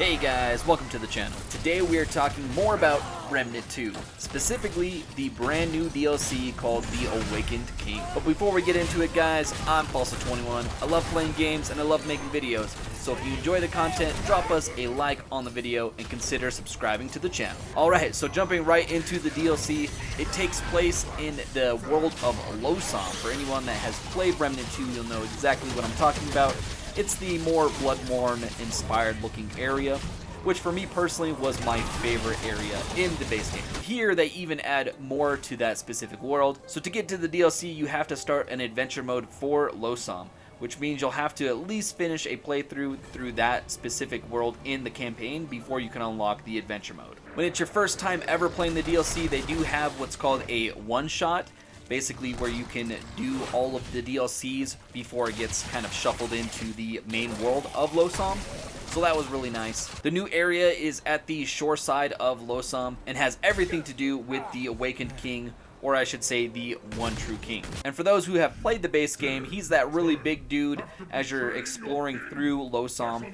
Hey guys, welcome to the channel. Today we are talking more about Remnant 2, specifically the brand new DLC called The Awakened King. But before we get into it guys, I'm Falsa21. I love playing games and I love making videos, so if you enjoy the content, drop us a like on the video and consider subscribing to the channel. Alright, so jumping right into the DLC, it takes place in the world of Losom. For anyone that has played Remnant 2, you'll know exactly what I'm talking about. It's the more Bloodborne inspired looking area, which for me personally was my favorite area in the base game. Here they even add more to that specific world, so to get to the DLC you have to start an adventure mode for Losom, which means you'll have to at least finish a playthrough through that specific world in the campaign before you can unlock the adventure mode. When it's your first time ever playing the DLC, they do have what's called a one-shot, basically where you can do all of the DLCs before it gets kind of shuffled into the main world of Losom. So that was really nice. The new area is at the shore side of Losom and has everything to do with the Awakened King, or I should say the one true king. And for those who have played the base game, he's that really big dude as you're exploring through Losom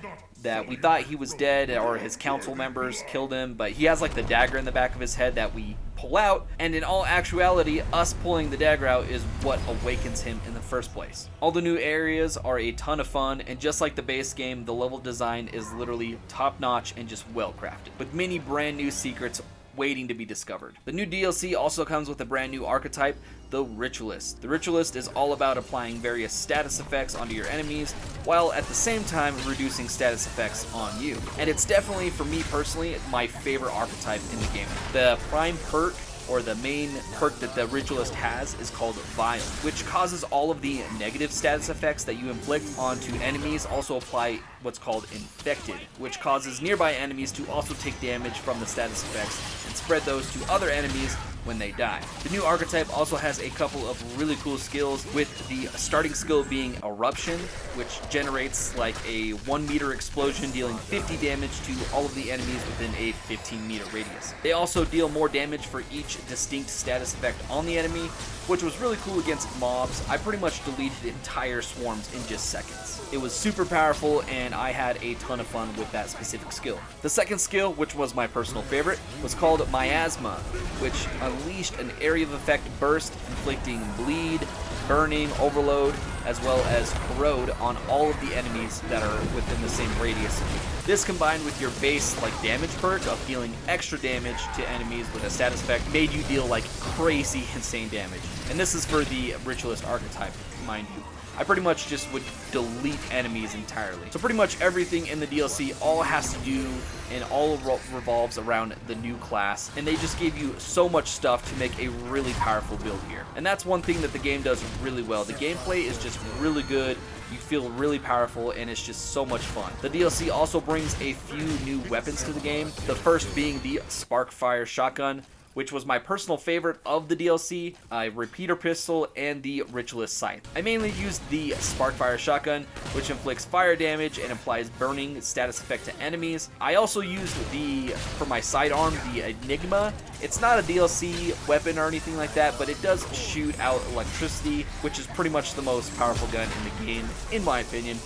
that we thought he was dead or his council members killed him, but he has like the dagger in the back of his head that we pull out, and in all actuality us pulling the dagger out is what awakens him in the first place. All the new areas are a ton of fun, and just like the base game, the level design is literally top notch and just well crafted, with many brand new secrets waiting to be discovered. The new DLC also comes with a brand new archetype, the Ritualist. The Ritualist is all about applying various status effects onto your enemies, while at the same time reducing status effects on you. And it's definitely, for me personally, my favorite archetype in the game. The prime perk, or the main perk that the Ritualist has, is called Vile, which causes all of the negative status effects that you inflict onto enemies also apply what's called Infected, which causes nearby enemies to also take damage from the status effects and spread those to other enemies when they die. The new archetype also has a couple of really cool skills, with the starting skill being Eruption, which generates like a 1 meter explosion dealing 50 damage to all of the enemies within a 15-meter radius. They also deal more damage for each distinct status effect on the enemy, which was really cool against mobs. I pretty much deleted entire swarms in just seconds. It was super powerful and I had a ton of fun with that specific skill. The second skill, which was my personal favorite, was called Miasma, which unleashed an area of effect burst inflicting bleed, burning, overload, as well as corrode on all of the enemies that are within the same radius of you. This combined with your base like damage perk of dealing extra damage to enemies with a status effect made you deal like crazy insane damage. And this is for the Ritualist archetype, mind you. I pretty much just would delete enemies entirely. So pretty much everything in the DLC all has to do and all revolves around the new class, and they just gave you so much stuff to make a really powerful build here. And that's one thing that the game does really well. The gameplay is just really good. You feel really powerful and it's just so much fun. The DLC also brings a few new weapons to the game, the first being the Sparkfire shotgun, which was my personal favorite of the DLC, a repeater pistol, and the Ritualist scythe. I mainly used the Sparkfire shotgun, which inflicts fire damage and applies burning status effect to enemies. I also used for my sidearm, the Enigma. It's not a DLC weapon or anything like that, but it does shoot out electricity, which is pretty much the most powerful gun in the game, in my opinion.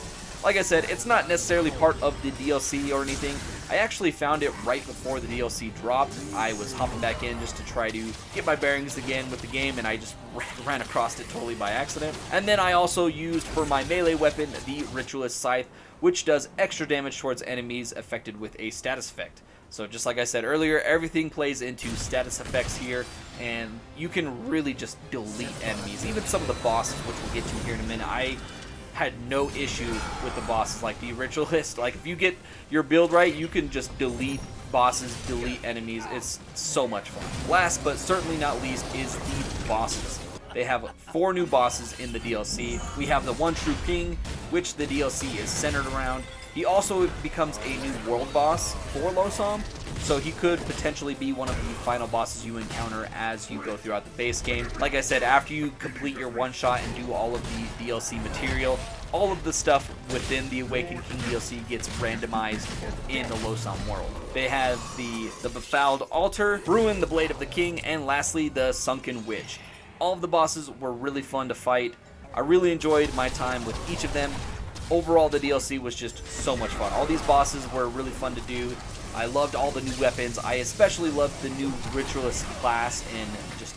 Like I said, it's not necessarily part of the DLC or anything. I actually found it right before the DLC dropped. I was hopping back in just to try to get my bearings again with the game, and I just ran across it totally by accident. And then I also used for my melee weapon the Ritualist scythe, which does extra damage towards enemies affected with a status effect. So just like I said earlier, everything plays into status effects here, and you can really just delete enemies. Even some of the bosses, which we'll get to here in a minute. I had no issue with the bosses like the Ritualist. Like if you get your build right, you can just delete bosses, delete enemies. It's so much fun. Last but certainly not least is the bosses. They have 4 new bosses in the DLC. We have the One True King, which the DLC is centered around. He also becomes a new world boss for Losom, so he could potentially be one of the final bosses you encounter as you go throughout the base game. Like I said, after you complete your one-shot and do all of the DLC material, all of the stuff within the Awakened King DLC gets randomized in the Losom world. They have the Befouled Altar, Bruin the Blade of the King, and lastly the Sunken Witch. All of the bosses were really fun to fight. I really enjoyed my time with each of them. overall, the DLC was just so much fun. All these bosses were really fun to do. I loved all the new weapons. I especially loved the new Ritualist class and just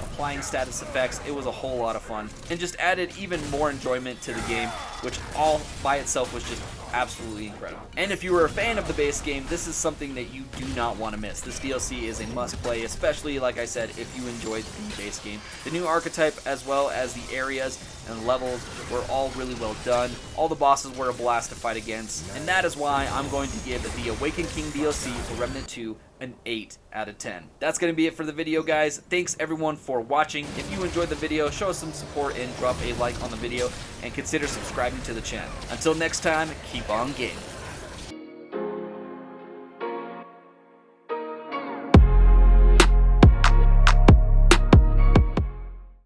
applying status effects. It was a whole lot of fun and just added even more enjoyment to the game, which all by itself was just absolutely incredible. And if you were a fan of the base game, this is something that you do not want to miss. This DLC is a must play, especially, like I said, if you enjoyed the base game. The new archetype as well as the areas and levels were all really well done. All the bosses were a blast to fight against, and that is why I'm going to give the Awakened King DLC for Remnant 2 an 8 out of 10. That's going to be it for the video, guys. Thanks everyone for watching. If you enjoyed the video, show us some support and drop a like on the video, and consider subscribing to the channel. Until next time, keep on gaming.